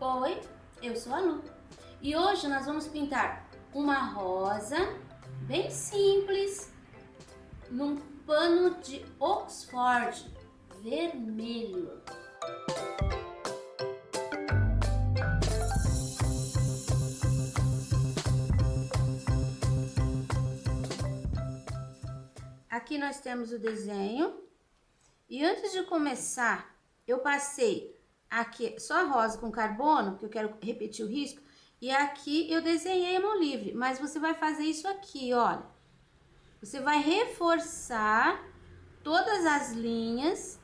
Oi, eu sou a Lu e hoje nós vamos pintar uma rosa bem simples num pano de Oxford vermelho. Aqui nós temos o desenho e antes de começar eu passei aqui só rosa com carbono, que eu quero repetir o risco, e aqui eu desenhei a mão livre, mas você vai fazer isso aqui, olha. Você vai reforçar todas as linhas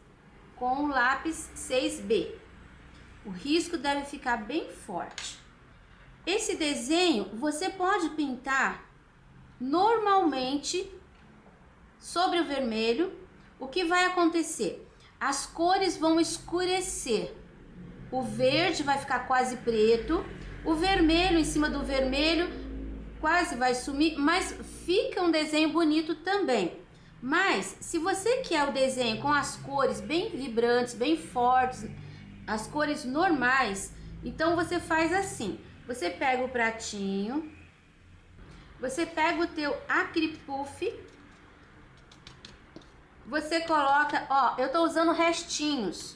com o lápis 6B. O risco deve ficar bem forte. Esse desenho você pode pintar normalmente sobre o vermelho. O que vai acontecer? As cores vão escurecer. O verde vai ficar quase preto, o vermelho em cima do vermelho quase vai sumir, mas fica um desenho bonito também. Mas se você quer o desenho com as cores bem vibrantes, bem fortes, as cores normais, então você faz assim. Você pega o pratinho, você pega o teu acripuff, você coloca, ó, eu tô usando restinhos,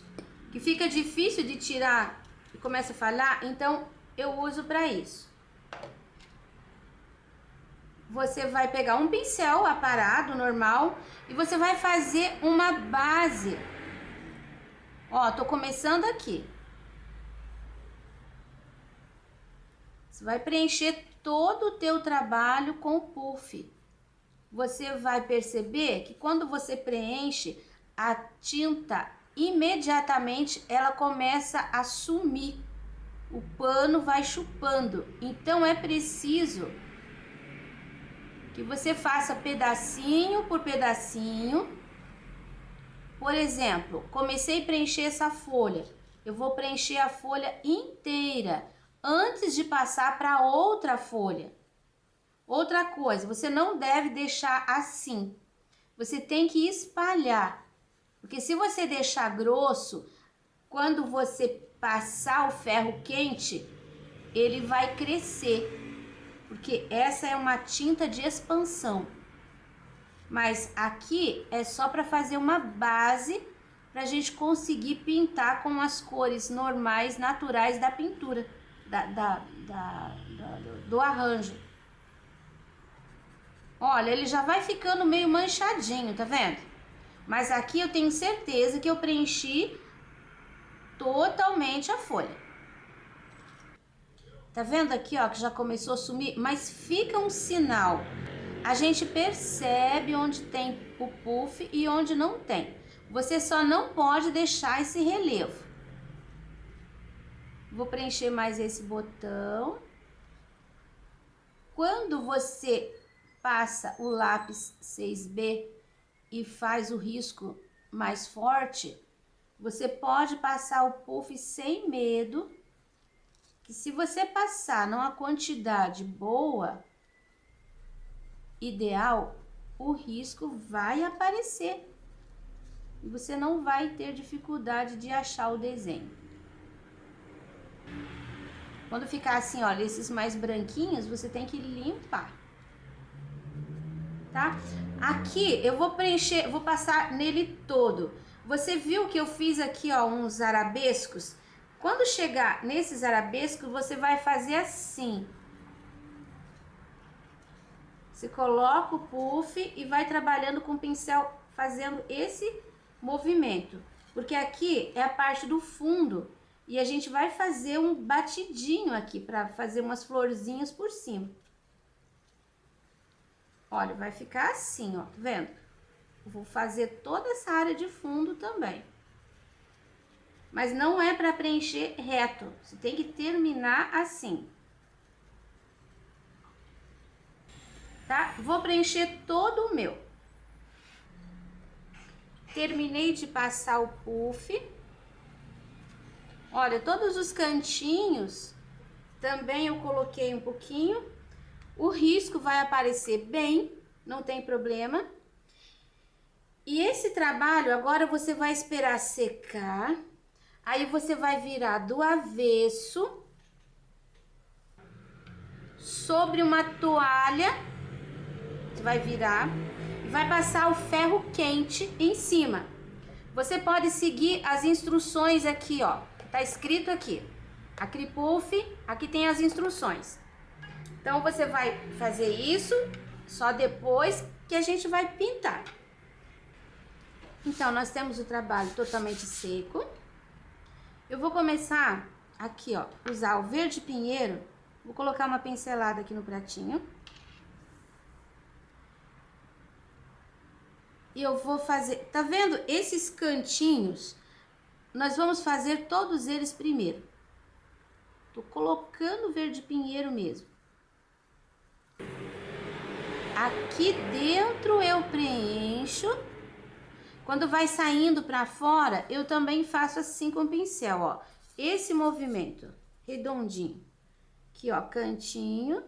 que fica difícil de tirar e começa a falhar, então eu uso para isso. Você vai pegar um pincel aparado, normal, e você vai fazer uma base. Ó, tô começando aqui. Você vai preencher todo o teu trabalho com o puff. Você vai perceber que quando você preenche, a tinta imediatamente ela começa a sumir, o pano vai chupando. Então é preciso que você faça pedacinho por pedacinho. Por exemplo, comecei a preencher essa folha, eu vou preencher a folha inteira antes de passar para outra folha. Outra coisa, você não deve deixar assim, você tem que espalhar. Porque se você deixar grosso, quando você passar o ferro quente, ele vai crescer. Porque essa é uma tinta de expansão. Mas aqui é só para fazer uma base para a gente conseguir pintar com as cores normais, naturais da pintura, do arranjo. Olha, ele já vai ficando meio manchadinho, tá vendo? Mas aqui eu tenho certeza que eu preenchi totalmente a folha. Tá vendo aqui, ó, que já começou a sumir? Mas fica um sinal. A gente percebe onde tem o puff e onde não tem. Você só não pode deixar esse relevo. Vou preencher mais esse botão. Quando você passa o lápis 6B e faz o risco mais forte, você pode passar o puff sem medo, que se você passar numa quantidade boa, ideal, o risco vai aparecer e você não vai ter dificuldade de achar o desenho. Quando ficar assim, olha, esses mais branquinhos, você tem que limpar, tá? Aqui eu vou preencher, vou passar nele todo. Você viu que eu fiz aqui, ó, uns arabescos? Quando chegar nesses arabescos, você vai fazer assim. Você coloca o puff e vai trabalhando com o pincel, fazendo esse movimento. Porque aqui é a parte do fundo e a gente vai fazer um batidinho aqui para fazer umas florzinhas por cima. Olha, vai ficar assim, ó, tá vendo? Eu vou fazer toda essa área de fundo também. Mas não é para preencher reto, você tem que terminar assim. Tá? Vou preencher todo o meu. Terminei de passar o puff. Olha, todos os cantinhos também eu coloquei um pouquinho. O risco vai aparecer bem, não tem problema. E esse trabalho agora você vai esperar secar. Aí você vai virar do avesso sobre uma toalha. Você vai virar e vai passar o ferro quente em cima. Você pode seguir as instruções aqui, ó. Tá escrito aqui. Acripuff, aqui tem as instruções. Então você vai fazer isso só depois que a gente vai pintar. Então nós temos o trabalho totalmente seco. Eu vou começar aqui, ó, usar o verde pinheiro. Vou colocar uma pincelada aqui no pratinho. E eu vou fazer, tá vendo? Esses cantinhos, nós vamos fazer todos eles primeiro. Tô colocando verde pinheiro mesmo. Aqui dentro eu preencho. Quando vai saindo pra fora, eu também faço assim com o pincel, ó. Esse movimento redondinho. Aqui, ó, cantinho.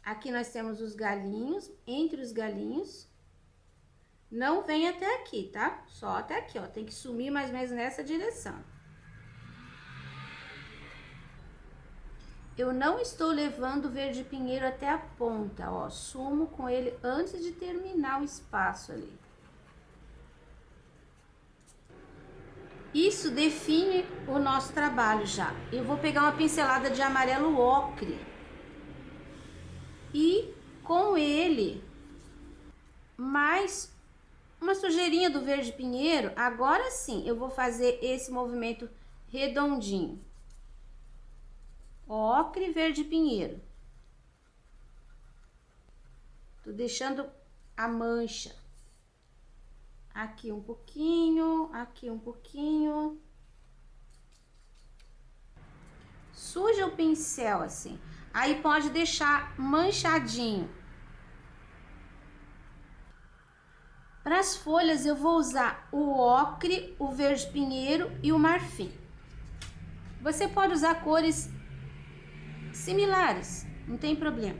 Aqui nós temos os galinhos, entre os galinhos. Não vem até aqui, tá? Só até aqui, ó. Tem que sumir mais ou menos nessa direção. Eu não estou levando o verde pinheiro até a ponta, ó. Sumo com ele antes de terminar o espaço ali. Isso define o nosso trabalho já. Eu vou pegar uma pincelada de amarelo ocre. E com ele, mais uma sujeirinha do verde pinheiro, agora sim eu vou fazer esse movimento redondinho. Ocre, verde pinheiro. Tô deixando a mancha. Aqui um pouquinho, aqui um pouquinho. Suja o pincel assim. Aí pode deixar manchadinho. Para as folhas eu vou usar o ocre, o verde pinheiro e o marfim. Você pode usar cores similares, não tem problema.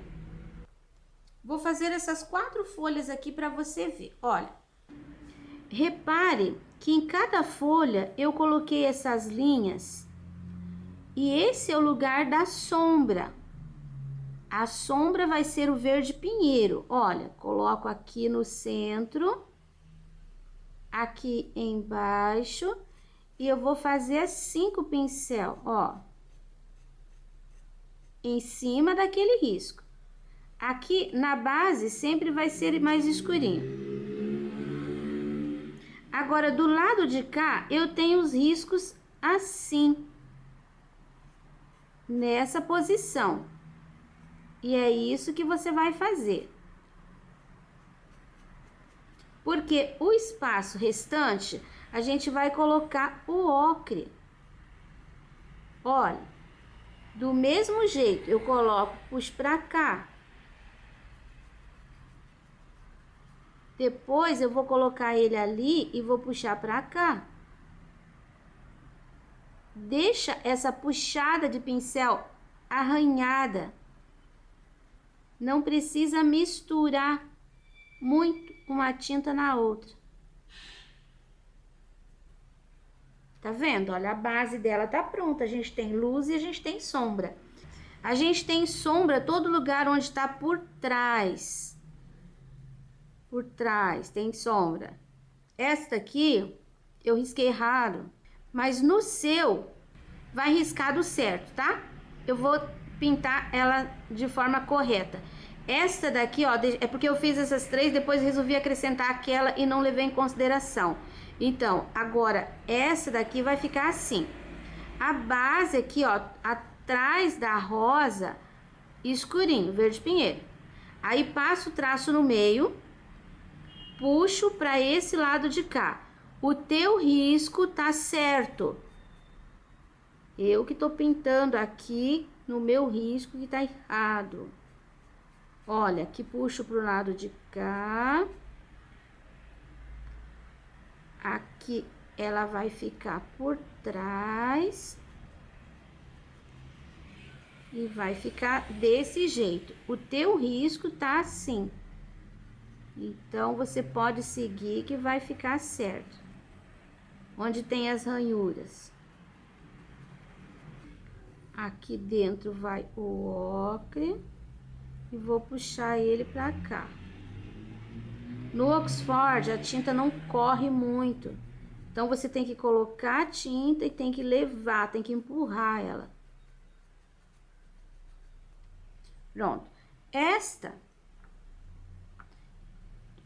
Vou fazer essas 4 folhas aqui para você ver. Olha, repare que em cada folha eu coloquei essas linhas e esse é o lugar da sombra. A sombra vai ser o verde pinheiro. Olha, coloco aqui no centro, aqui embaixo, e eu vou fazer assim com o pincel, ó, em cima daquele risco. Aqui na base sempre vai ser mais escurinho. Agora, do lado de cá, eu tenho os riscos assim, nessa posição. E é isso que você vai fazer. Porque o espaço restante, a gente vai colocar o ocre. Olha, do mesmo jeito, eu coloco, puxo pra cá. Depois, eu vou colocar ele ali e vou puxar pra cá. Deixa essa puxada de pincel arranhada. Não precisa misturar muito uma tinta na outra. Tá vendo? Olha, a base dela tá pronta. A gente tem luz e a gente tem sombra. A gente tem sombra todo lugar onde tá por trás. Por trás tem sombra. Esta aqui eu risquei errado, mas no seu vai riscado certo, tá? Eu vou pintar ela de forma correta. Esta daqui, ó, é porque eu fiz essas 3, depois resolvi acrescentar aquela e não levei em consideração. Então, agora, essa daqui vai ficar assim. A base aqui, ó, atrás da rosa, escurinho, verde pinheiro. Aí, passo o traço no meio, puxo pra esse lado de cá. O teu risco tá certo. Eu que tô pintando aqui no meu risco que tá errado. Olha, aqui puxo pro lado de cá. Aqui ela vai ficar por trás. E vai ficar desse jeito. O teu risco tá assim. Então, você pode seguir que vai ficar certo. onde tem as ranhuras. Aqui dentro vai o ocre e vou puxar ele pra cá. No Oxford, a tinta não corre muito, então você tem que colocar a tinta e tem que levar, tem que empurrar ela. Pronto. Esta,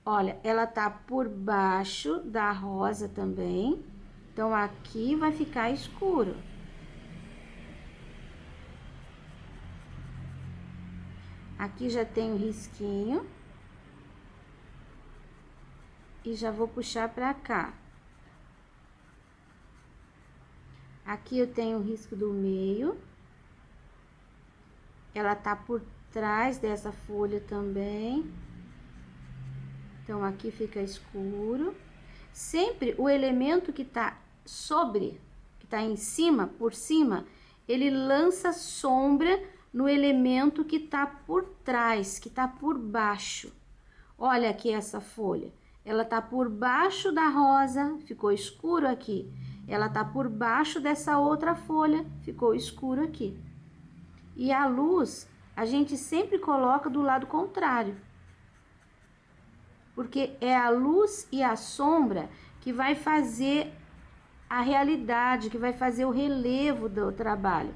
olha, ela tá por baixo da rosa também, então aqui vai ficar escuro. Aqui já tem um risquinho. E já vou puxar pra cá. Aqui eu tenho o risco do meio. Ela tá por trás dessa folha também. Então, aqui fica escuro. Sempre o elemento que tá sobre, que tá em cima, por cima, ele lança sombra no elemento que tá por trás, que tá por baixo. Olha aqui essa folha. Ela tá por baixo da rosa, ficou escuro aqui. Ela tá por baixo dessa outra folha, ficou escuro aqui. E a luz, a gente sempre coloca do lado contrário. Porque é a luz e a sombra que vai fazer a realidade, que vai fazer o relevo do trabalho.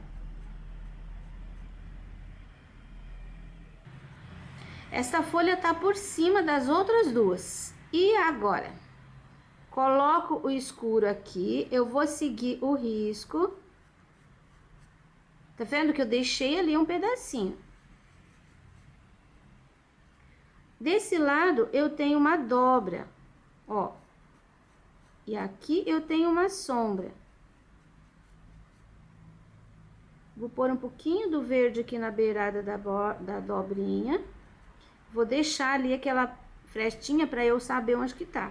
Esta folha tá por cima das outras duas. E agora, coloco o escuro aqui, eu vou seguir o risco. Tá vendo que eu deixei ali um pedacinho? Desse lado eu tenho uma dobra, ó. E aqui eu tenho uma sombra. Vou pôr um pouquinho do verde aqui na beirada da dobrinha. Vou deixar ali aquela frestinha para eu saber onde que tá.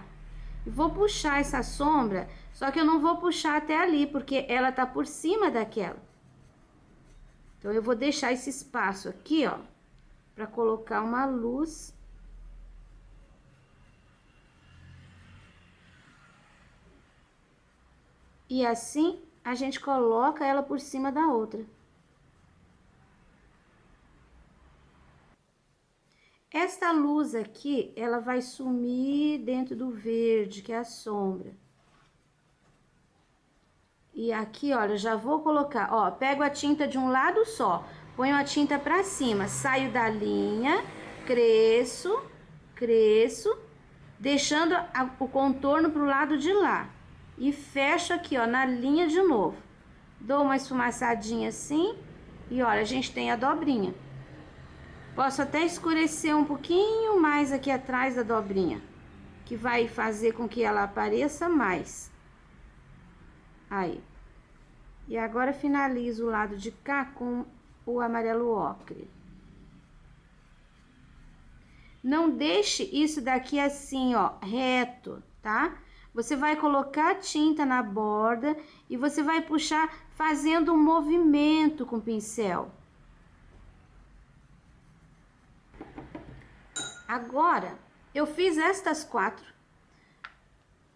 E vou puxar essa sombra, só que eu não vou puxar até ali, porque ela tá por cima daquela. Então, eu vou deixar esse espaço aqui, ó, para colocar uma luz. E assim, a gente coloca ela por cima da outra. Esta luz aqui, ela vai sumir dentro do verde, que é a sombra. E aqui, olha, já vou colocar, ó, pego a tinta de um lado só, ponho a tinta pra cima, saio da linha, cresço, deixando o contorno pro lado de lá. E fecho aqui, ó, na linha de novo. Dou uma esfumaçadinha assim, e olha, a gente tem a dobrinha. Posso até escurecer um pouquinho mais aqui atrás da dobrinha, que vai fazer com que ela apareça mais. Aí. E agora finalizo o lado de cá com o amarelo ocre. Não deixe isso daqui assim, ó, reto, tá? Você vai colocar a tinta na borda e você vai puxar fazendo um movimento com o pincel. Agora, eu fiz estas 4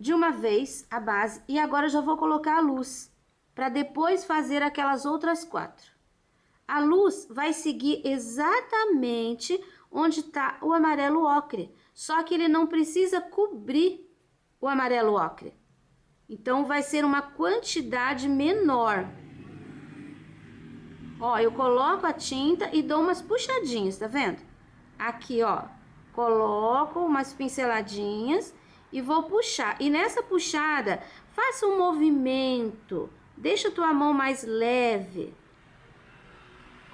de uma vez, a base, e agora eu já vou colocar a luz, para depois fazer aquelas outras 4. A luz vai seguir exatamente onde está o amarelo ocre, só que ele não precisa cobrir o amarelo ocre. Então, vai ser uma quantidade menor. Ó, eu coloco a tinta e dou umas puxadinhas, tá vendo? Aqui, ó. Coloco umas pinceladinhas e vou puxar. E nessa puxada, faça um movimento. Deixa a tua mão mais leve.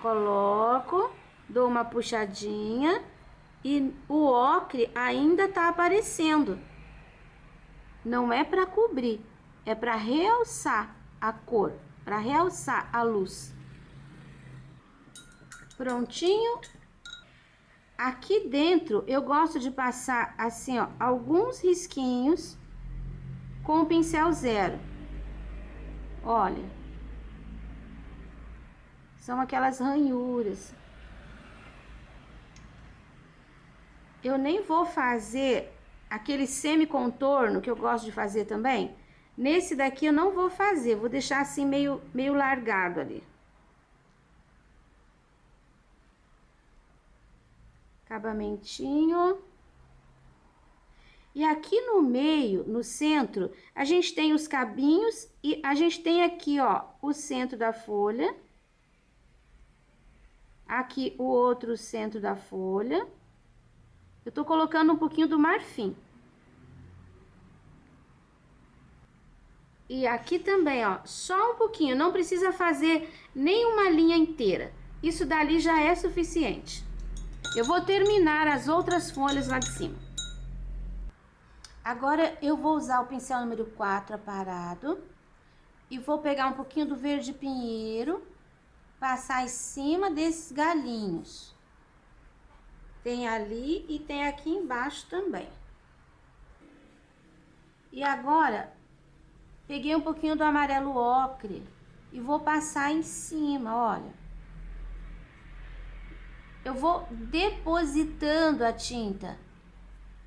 Coloco, dou uma puxadinha e o ocre ainda tá aparecendo. Não é para cobrir, é para realçar a cor, para realçar a luz. Prontinho. Aqui dentro, eu gosto de passar assim, ó, alguns risquinhos com o pincel 0. Olha. São aquelas ranhuras. Eu nem vou fazer aquele semi-contorno que eu gosto de fazer também. Nesse daqui eu não vou fazer, vou deixar assim meio largado ali. Acabamentinho. E aqui no meio, no centro, a gente tem os cabinhos e a gente tem aqui, ó, o centro da folha. Aqui o outro centro da folha. Eu tô colocando um pouquinho do marfim. E aqui também, ó, só um pouquinho, não precisa fazer nenhuma linha inteira. Isso dali já é suficiente. Eu vou terminar as outras folhas lá de cima. Agora eu vou usar o pincel número 4 aparado e vou pegar um pouquinho do verde pinheiro, passar em cima desses galinhos. Tem ali e tem aqui embaixo também. E agora, peguei um pouquinho do amarelo ocre e vou passar em cima, olha. Eu vou depositando a tinta,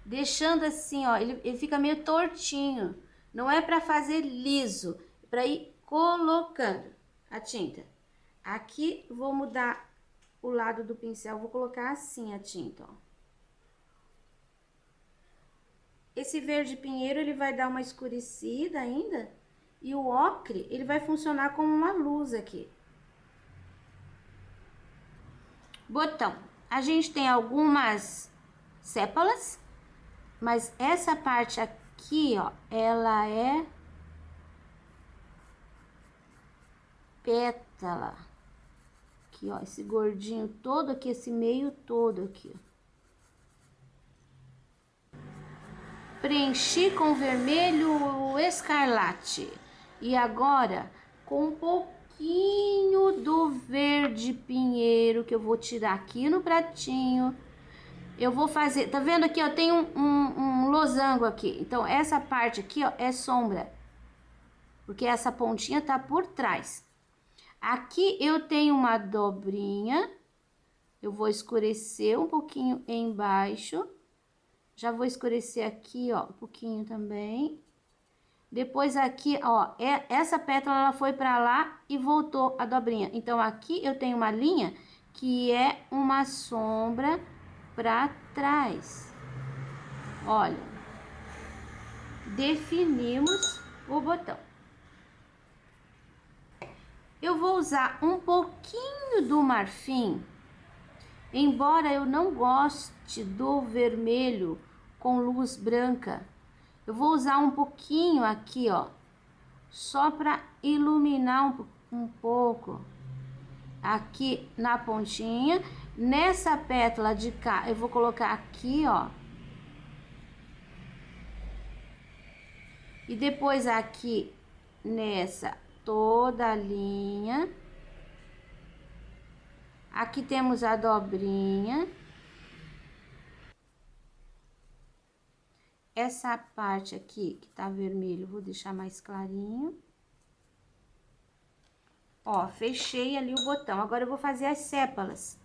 deixando assim, ó, ele fica meio tortinho. Não é para fazer liso, é para ir colocando a tinta. Aqui vou mudar o lado do pincel, vou colocar assim a tinta, ó. Esse verde pinheiro, ele vai dar uma escurecida ainda, e o ocre, ele vai funcionar como uma luz aqui. Botão. A gente tem algumas sépalas, mas essa parte aqui, ó, ela é pétala. Aqui, ó, esse gordinho todo aqui, esse meio todo aqui, ó. Preenchi com vermelho escarlate. E agora, com um pouquinho do verde pinheiro, que eu vou tirar aqui no pratinho, eu vou fazer, tá vendo aqui, ó, tem um losango aqui. Então, essa parte aqui, ó, é sombra, porque essa pontinha tá por trás. Aqui eu tenho uma dobrinha, eu vou escurecer um pouquinho embaixo. Já vou escurecer aqui, ó, um pouquinho também. Depois aqui, ó, essa pétala ela foi pra lá e voltou a dobrinha. Então, aqui eu tenho uma linha que é uma sombra pra trás. Olha, definimos o botão. Eu vou usar um pouquinho do marfim, embora eu não goste do vermelho com luz branca. Eu vou usar um pouquinho aqui, ó, só para iluminar um pouco aqui na pontinha. Nessa pétala de cá, eu vou colocar aqui, ó. E depois aqui nessa toda a linha. Aqui temos a dobrinha. Essa parte aqui que tá vermelho, vou deixar mais clarinho. Ó, fechei ali o botão. Agora eu vou fazer as sépalas.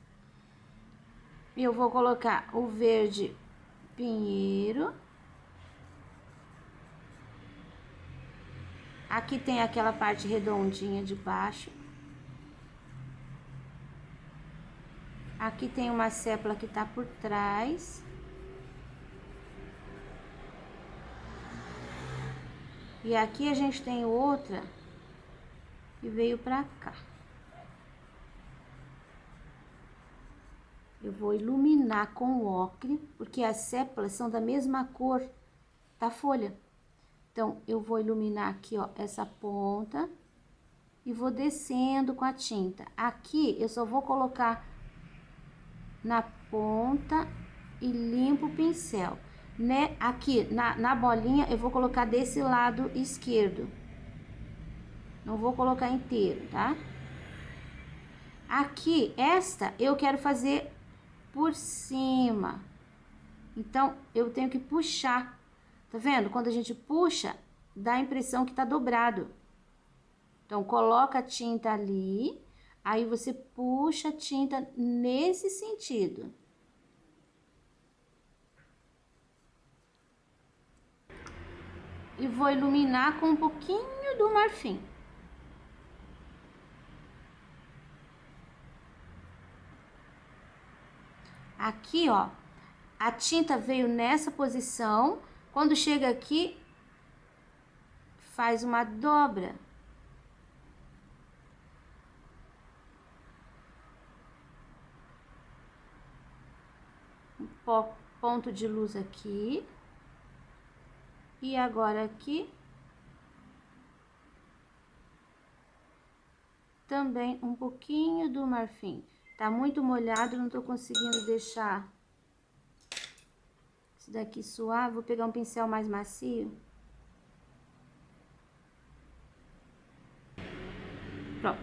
Eu vou colocar o verde pinheiro. Aqui tem aquela parte redondinha de baixo. Aqui tem uma sépala que tá por trás. E aqui a gente tem outra que veio pra cá. Eu vou iluminar com o ocre, porque as sépalas são da mesma cor da folha. Então, eu vou iluminar aqui, ó, essa ponta e vou descendo com a tinta. Aqui, eu só vou colocar na ponta e limpo o pincel. Né? Aqui, na bolinha, eu vou colocar desse lado esquerdo. Não vou colocar inteiro, tá? Aqui, esta, eu quero fazer por cima. Então, eu tenho que puxar. Tá vendo? Quando a gente puxa, dá a impressão que tá dobrado. Então, coloca a tinta ali, aí você puxa a tinta nesse sentido. e vou iluminar com um pouquinho do marfim. Aqui, ó, a tinta veio nessa posição. Quando chega aqui, faz uma dobra. Ponto de luz aqui. E agora aqui. Também um pouquinho do marfim. Tá muito molhado, não tô conseguindo deixar isso daqui suar. Vou pegar um pincel mais macio. Pronto.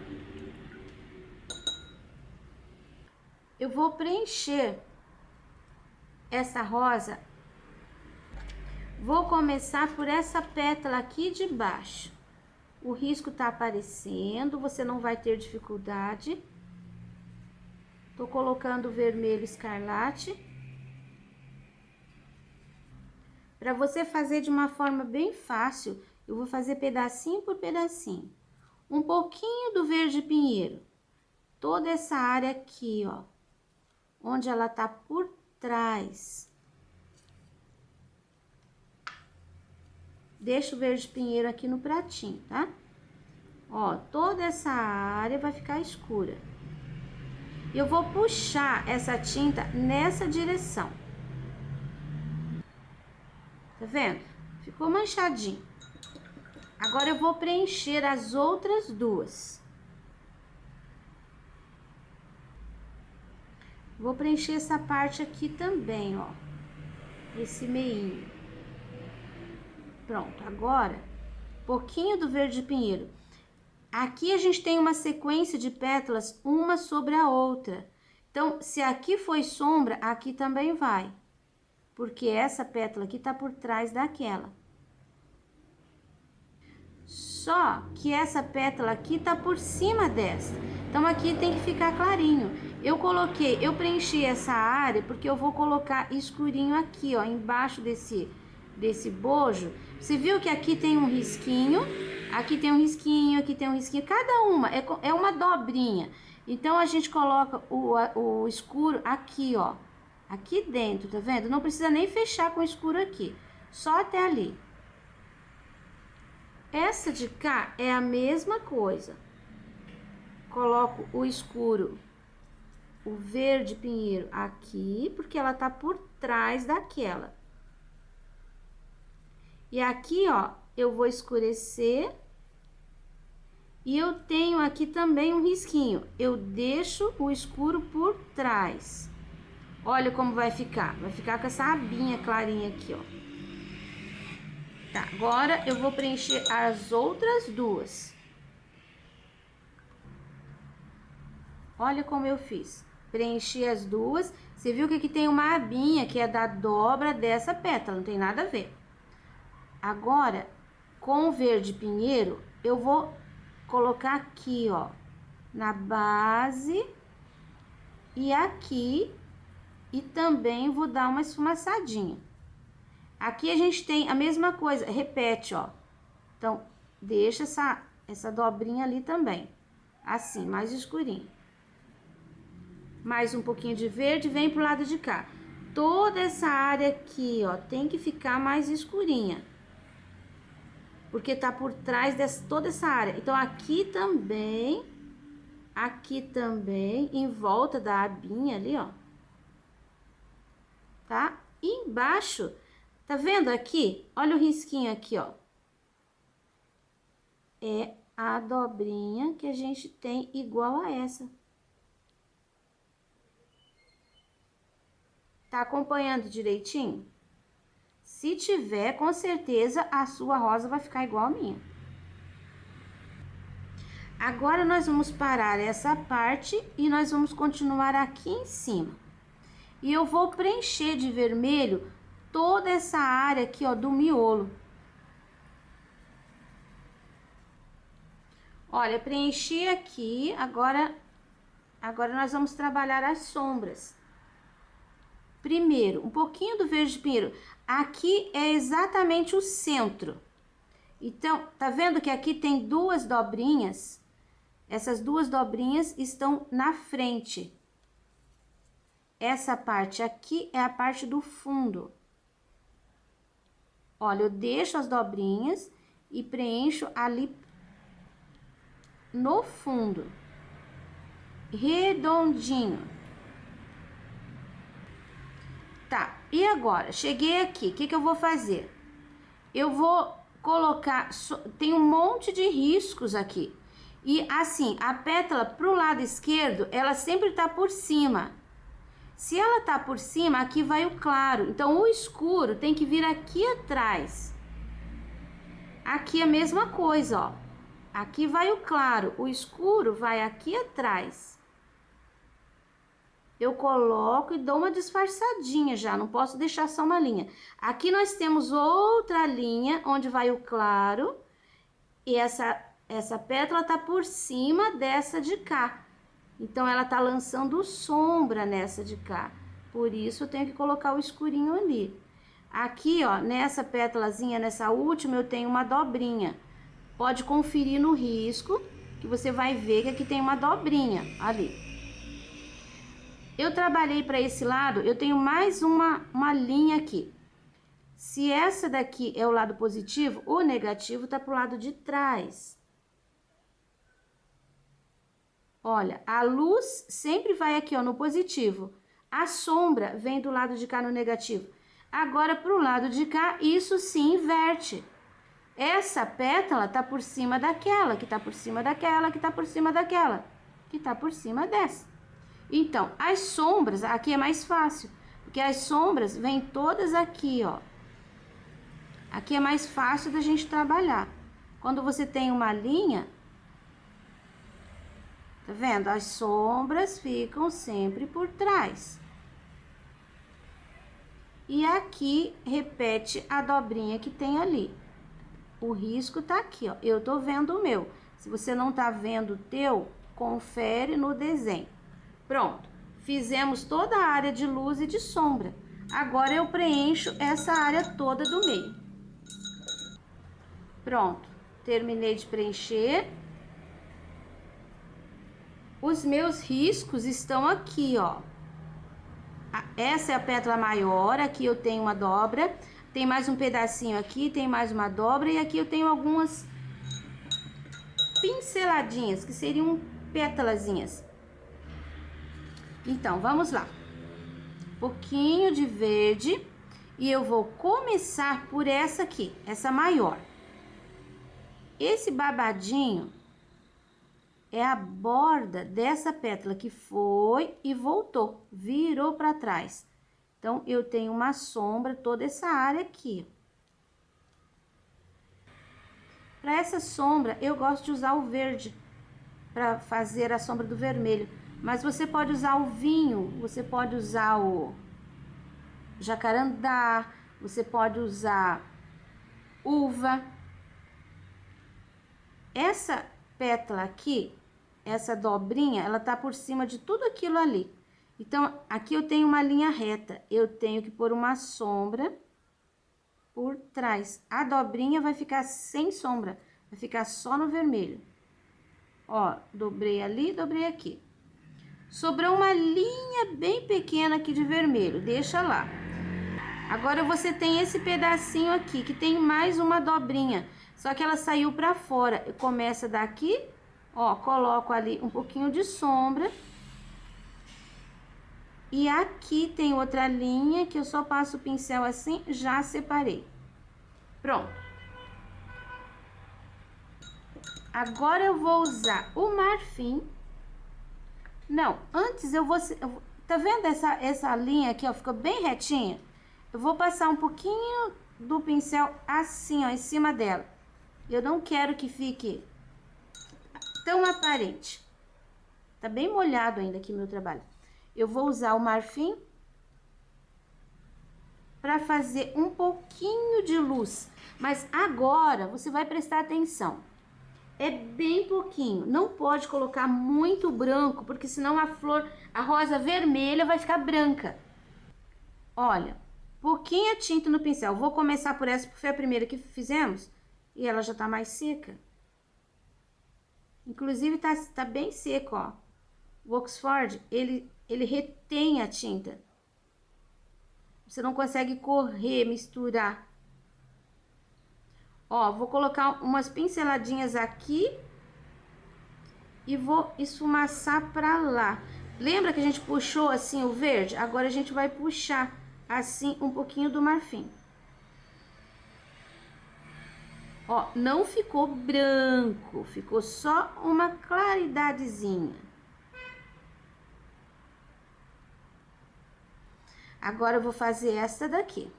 Eu vou preencher essa rosa. Vou começar por essa pétala aqui de baixo. O risco tá aparecendo, você não vai ter dificuldade. Tô colocando vermelho escarlate. Para você fazer de uma forma bem fácil, eu vou fazer pedacinho por pedacinho. Um pouquinho do verde pinheiro. Toda essa área aqui, ó. Onde ela tá por trás. Deixa o verde pinheiro aqui no pratinho, tá? Ó, toda essa área vai ficar escura. Eu vou puxar essa tinta nessa direção. Tá vendo? Ficou manchadinho. Agora eu vou preencher as outras duas. Vou preencher essa parte aqui também, ó. Esse meinho. Pronto, agora, pouquinho do verde pinheiro. Aqui a gente tem uma sequência de pétalas, uma sobre a outra. Então, se aqui foi sombra, aqui também vai. Porque essa pétala aqui tá por trás daquela. Só que essa pétala aqui tá por cima dessa. Então, aqui tem que ficar clarinho. Eu preenchi essa área porque eu vou colocar escurinho aqui, ó, embaixo desse bojo. Você viu que aqui tem um risquinho, aqui tem um risquinho, aqui tem um risquinho. Cada uma é uma dobrinha. Então, a gente coloca o escuro aqui, ó. Aqui dentro, tá vendo? Não precisa nem fechar com o escuro aqui. Só até ali. Essa de cá é a mesma coisa. Coloco o escuro, o verde pinheiro aqui, porque ela tá por trás daquela. E aqui, ó, eu vou escurecer. E eu tenho aqui também um risquinho. Eu deixo o escuro por trás. Olha como vai ficar. Vai ficar com essa abinha clarinha aqui, ó. Tá, agora eu vou preencher as outras duas. Olha como eu fiz. Preenchi as duas. Você viu que aqui tem uma abinha que é da dobra dessa pétala, não tem nada a ver. Agora, com o verde pinheiro, eu vou colocar aqui, ó, na base e aqui, e também vou dar uma esfumaçadinha. Aqui a gente tem a mesma coisa, repete, ó. Então, deixa essa dobrinha ali também, assim, mais escurinho. Mais um pouquinho de verde, vem pro lado de cá. Toda essa área aqui, ó, tem que ficar mais escurinha. Porque tá por trás de toda essa área. Então, aqui também, em volta da abinha ali, ó. Tá? E embaixo, tá vendo aqui? Olha o risquinho aqui, ó. É a dobrinha que a gente tem igual a essa. Tá acompanhando direitinho? Se tiver, com certeza, a sua rosa vai ficar igual a minha. Agora, nós vamos parar essa parte e nós vamos continuar aqui em cima. E eu vou preencher de vermelho toda essa área aqui, ó, do miolo. Olha, preenchi aqui, agora nós vamos trabalhar as sombras. Primeiro, um pouquinho do verde pinheiro. Aqui é exatamente o centro. Então, tá vendo que aqui tem duas dobrinhas? Essas duas dobrinhas estão na frente. Essa parte aqui é a parte do fundo. Olha, eu deixo as dobrinhas e preencho ali no fundo. Redondinho. Tá, e agora? Cheguei aqui, o que eu vou fazer? Eu vou colocar, tem um monte de riscos aqui. E assim, a pétala pro lado esquerdo, ela sempre tá por cima. Se ela tá por cima, aqui vai o claro. Então, o escuro tem que vir aqui atrás. Aqui é a mesma coisa, ó. Aqui vai o claro, o escuro vai aqui atrás. Eu coloco e dou uma disfarçadinha já, não posso deixar só uma linha. Aqui nós temos outra linha, onde vai o claro. E essa pétala tá por cima dessa de cá. Então, ela tá lançando sombra nessa de cá. Por isso, eu tenho que colocar o escurinho ali. Aqui, ó, nessa pétalazinha, nessa última, eu tenho uma dobrinha. Pode conferir no risco, que você vai ver que aqui tem uma dobrinha ali. Eu trabalhei para esse lado, eu tenho mais uma linha aqui. Se essa daqui é o lado positivo, o negativo tá pro lado de trás. Olha, a luz sempre vai aqui, ó, no positivo. A sombra vem do lado de cá no negativo. Agora, pro lado de cá, isso se inverte. Essa pétala tá por cima daquela, que tá por cima daquela, que tá por cima daquela, que tá por cima dessa. Então, as sombras, aqui é mais fácil, porque as sombras vêm todas aqui, ó. Aqui é mais fácil da gente trabalhar. Quando você tem uma linha, tá vendo? As sombras ficam sempre por trás. E aqui, repete a dobrinha que tem ali. O risco tá aqui, ó. Eu tô vendo o meu. Se você não tá vendo o teu, confere no desenho. Pronto. Fizemos toda a área de luz e de sombra. Agora, eu preencho essa área toda do meio. Pronto. Terminei de preencher. Os meus riscos estão aqui, ó. Essa é a pétala maior, aqui eu tenho uma dobra. Tem mais um pedacinho aqui, tem mais uma dobra. E aqui eu tenho algumas pinceladinhas, que seriam pétalazinhas. Então, vamos lá. Um pouquinho de verde. E eu vou começar por essa aqui, essa maior. Esse babadinho é a borda dessa pétala que foi e voltou, virou para trás. Então, eu tenho uma sombra, toda essa área aqui. Para essa sombra, eu gosto de usar o verde para fazer a sombra do vermelho. Mas você pode usar o vinho, você pode usar o jacarandá, você pode usar uva. Essa pétala aqui, essa dobrinha, ela tá por cima de tudo aquilo ali. Então, aqui eu tenho uma linha reta, eu tenho que pôr uma sombra por trás. A dobrinha vai ficar sem sombra, vai ficar só no vermelho. Ó, dobrei ali, dobrei aqui. Sobrou uma linha bem pequena aqui de vermelho, deixa lá. Agora, você tem esse pedacinho aqui, que tem mais uma dobrinha, só que ela saiu pra fora. Eu começo daqui, ó, coloco ali um pouquinho de sombra. E aqui tem outra linha, que eu só passo o pincel assim, já separei. Pronto. Agora, eu vou usar o marfim. Não, antes eu vou... Tá vendo essa linha aqui, ó, ficou bem retinha? Eu vou passar um pouquinho do pincel assim, ó, em cima dela. Eu não quero que fique tão aparente. Tá bem molhado ainda aqui meu trabalho. Eu vou usar o marfim para fazer um pouquinho de luz. Mas agora, você vai prestar atenção. É bem pouquinho, não pode colocar muito branco, porque senão a flor, a rosa vermelha vai ficar branca. Olha, pouquinha tinta no pincel. Vou começar por essa, porque foi a primeira que fizemos. E ela já tá mais seca. Inclusive, tá bem seco, ó. O Oxford, ele retém a tinta. Você não consegue correr, misturar. Ó, vou colocar umas pinceladinhas aqui e vou esfumaçar pra lá. Lembra que a gente puxou assim o verde? Agora a gente vai puxar assim um pouquinho do marfim. Ó, não ficou branco, ficou só uma claridadezinha. Agora eu vou fazer esta daqui.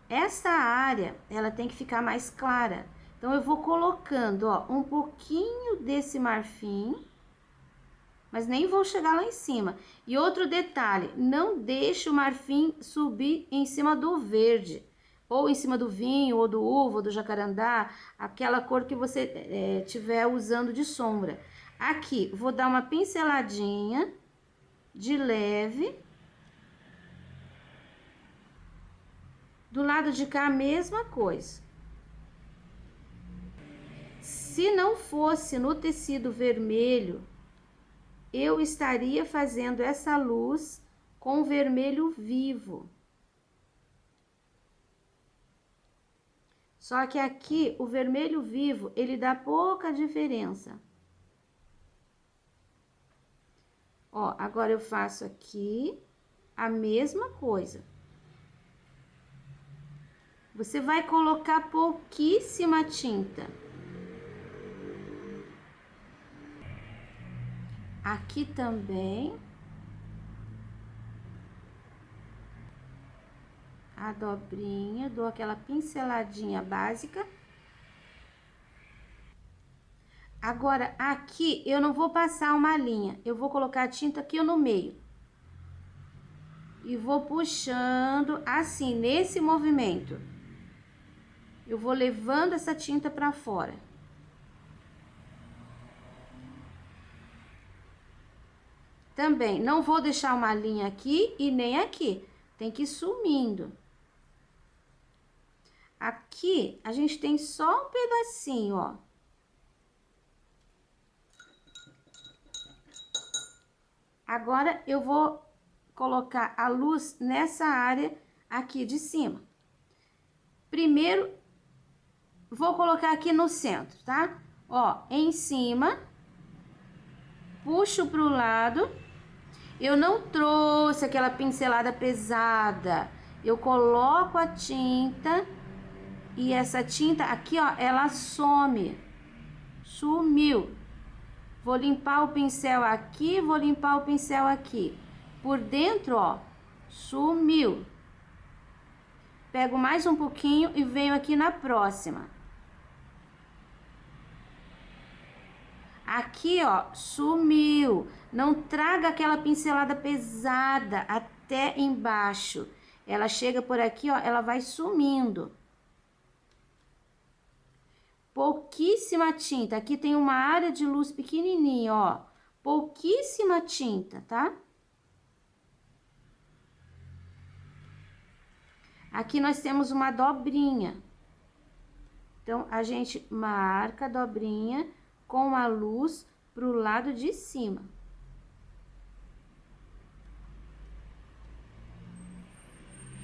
Esta área, ela tem que ficar mais clara. Então, eu vou colocando, ó, um pouquinho desse marfim, mas nem vou chegar lá em cima. E outro detalhe, não deixe o marfim subir em cima do verde, ou em cima do vinho, ou do uva, ou do jacarandá, aquela cor que você tiver usando de sombra. Aqui, vou dar uma pinceladinha de leve. Do lado de cá, a mesma coisa. Se não fosse no tecido vermelho, eu estaria fazendo essa luz com vermelho vivo. Só que aqui, o vermelho vivo, ele dá pouca diferença. Ó, agora eu faço aqui a mesma coisa. Você vai colocar pouquíssima tinta. Aqui também. A dobrinha, dou aquela pinceladinha básica. Agora, aqui eu não vou passar uma linha, eu vou colocar a tinta aqui no meio. E vou puxando assim, nesse movimento. Eu vou levando essa tinta pra fora. Também, não vou deixar uma linha aqui e nem aqui. Tem que ir sumindo. Aqui, a gente tem só um pedacinho, ó. Agora, eu vou colocar a luz nessa área aqui de cima. Primeiro, vou colocar aqui no centro, tá? Ó, em cima, puxo pro lado. Eu não trouxe aquela pincelada pesada. Eu coloco a tinta e essa tinta aqui, ó, ela some. Sumiu. Vou limpar o pincel aqui, vou limpar o pincel aqui. Por dentro, ó, sumiu. Pego mais um pouquinho e venho aqui na próxima. Aqui, ó, sumiu. Não traga aquela pincelada pesada até embaixo. Ela chega por aqui, ó, ela vai sumindo. Pouquíssima tinta. Aqui tem uma área de luz pequenininha, ó. Pouquíssima tinta, tá? Aqui nós temos uma dobrinha. Então, a gente marca a dobrinha com a luz pro lado de cima.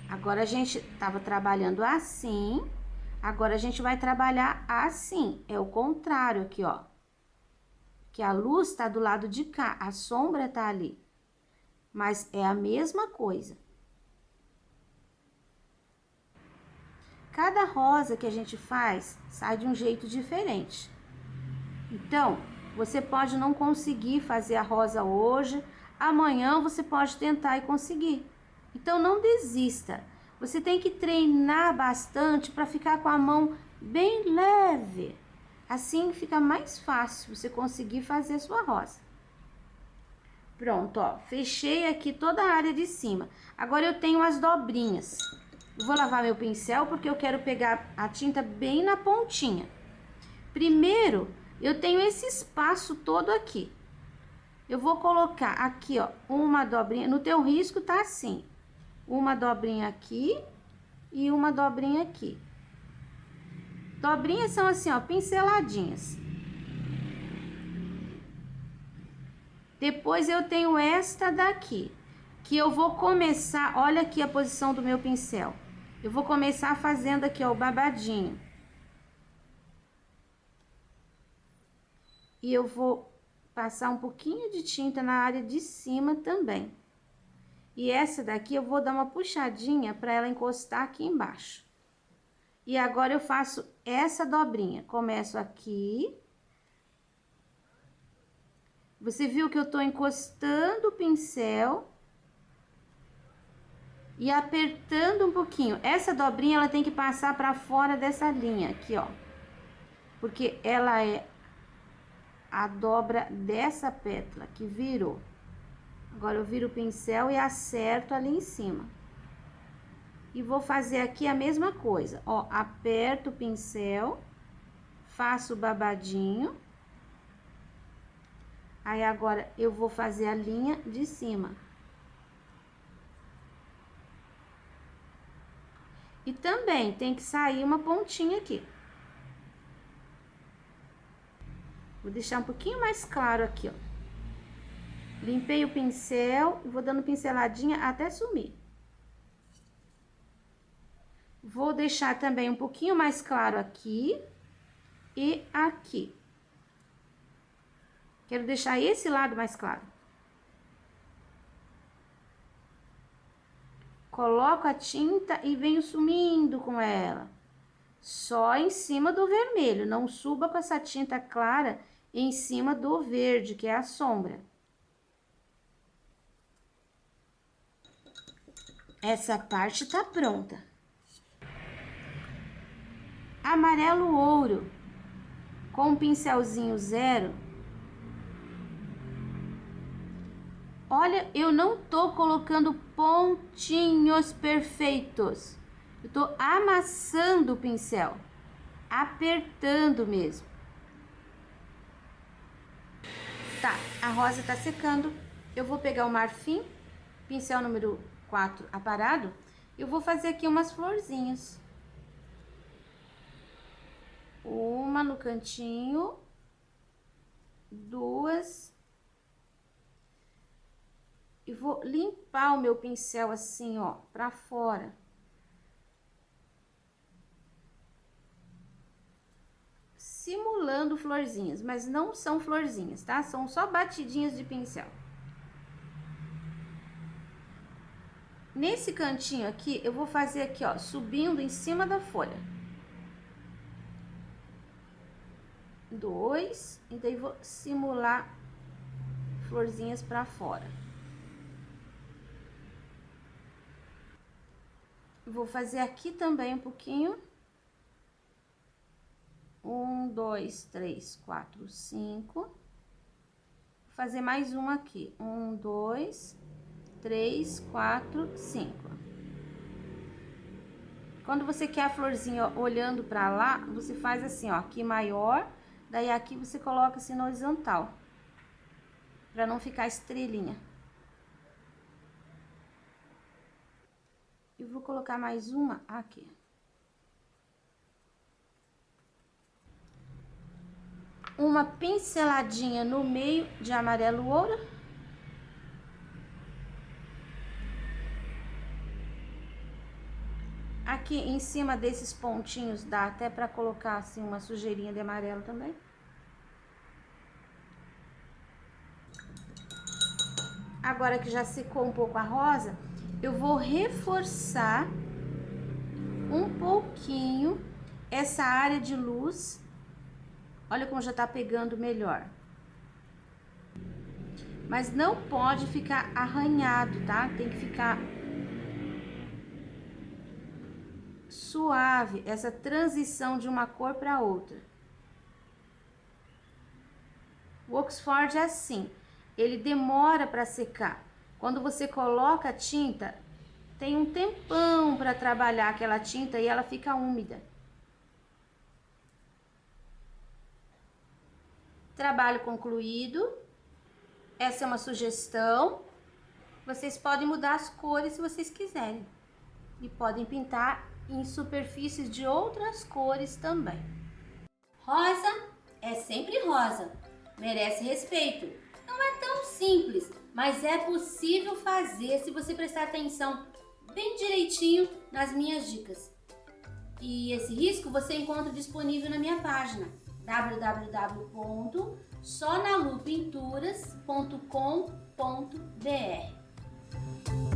Agora, a gente tava trabalhando assim, agora a gente vai trabalhar assim, é o contrário aqui, ó. Que a luz tá do lado de cá, a sombra tá ali. Mas é a mesma coisa. Cada rosa que a gente faz, sai de um jeito diferente. Então, você pode não conseguir fazer a rosa hoje, amanhã você pode tentar e conseguir. Então, não desista. Você tem que treinar bastante para ficar com a mão bem leve. Assim fica mais fácil você conseguir fazer a sua rosa. Pronto, ó. Fechei aqui toda a área de cima. Agora, eu tenho as dobrinhas. Eu vou lavar meu pincel porque eu quero pegar a tinta bem na pontinha. Primeiro, eu tenho esse espaço todo aqui. Eu vou colocar aqui, ó, uma dobrinha. No teu risco tá assim. Uma dobrinha aqui e uma dobrinha aqui. Dobrinhas são assim, ó, pinceladinhas. Depois eu tenho esta daqui, que eu vou começar, olha aqui a posição do meu pincel. Eu vou começar fazendo aqui, ó, o babadinho. E eu vou passar um pouquinho de tinta na área de cima também. E essa daqui eu vou dar uma puxadinha para ela encostar aqui embaixo. E agora eu faço essa dobrinha. Começo aqui. Você viu que eu tô encostando o pincel e apertando um pouquinho. Essa dobrinha, ela tem que passar para fora dessa linha aqui, ó. Porque ela é a dobra dessa pétala que virou. Agora eu viro o pincel e acerto ali em cima. E vou fazer aqui a mesma coisa, ó, aperto o pincel, faço o babadinho. Aí agora eu vou fazer a linha de cima. E também tem que sair uma pontinha aqui. Vou deixar um pouquinho mais claro aqui, ó. Limpei o pincel e vou dando pinceladinha até sumir. Vou deixar também um pouquinho mais claro aqui e aqui. Quero deixar esse lado mais claro. Coloco a tinta e venho sumindo com ela. Só em cima do vermelho, não suba com essa tinta clara em cima do verde, que é a sombra. Essa parte tá pronta. Amarelo ouro, com um pincelzinho zero. Olha, eu não tô colocando pontinhos perfeitos. Eu tô amassando o pincel, apertando mesmo. Tá, a rosa tá secando. Eu vou pegar o marfim, pincel número 4 aparado. Eu vou fazer aqui umas florzinhas. Uma no cantinho, duas. E vou limpar o meu pincel assim, ó, pra fora. Simulando florzinhas, mas não são florzinhas, tá? São só batidinhas de pincel. Nesse cantinho aqui, eu vou fazer aqui, ó, subindo em cima da folha. Dois, e daí vou simular florzinhas pra fora. Vou fazer aqui também um pouquinho. 1, 2, 3, 4, 5. Vou fazer mais uma aqui. 1, 2, 3, 4, 5. Quando você quer a florzinha, ó, olhando pra lá, você faz assim, ó, aqui maior, daí aqui você coloca assim na horizontal, pra não ficar estrelinha. E vou colocar mais uma aqui. Uma pinceladinha no meio de amarelo ouro. Aqui em cima desses pontinhos dá até pra colocar assim uma sujeirinha de amarelo também. Agora que já secou um pouco a rosa, eu vou reforçar um pouquinho essa área de luz. Olha como já tá pegando melhor. Mas não pode ficar arranhado, tá? Tem que ficar suave essa transição de uma cor para outra. O Oxford é assim, ele demora para secar. Quando você coloca a tinta, tem um tempão para trabalhar aquela tinta e ela fica úmida. Trabalho concluído. Essa é uma sugestão. Vocês podem mudar as cores se vocês quiserem. E podem pintar em superfícies de outras cores também. Rosa é sempre rosa, merece respeito. Não é tão simples, mas é possível fazer se você prestar atenção bem direitinho nas minhas dicas. E esse risco você encontra disponível na minha página www.sonalupinturas.com.br.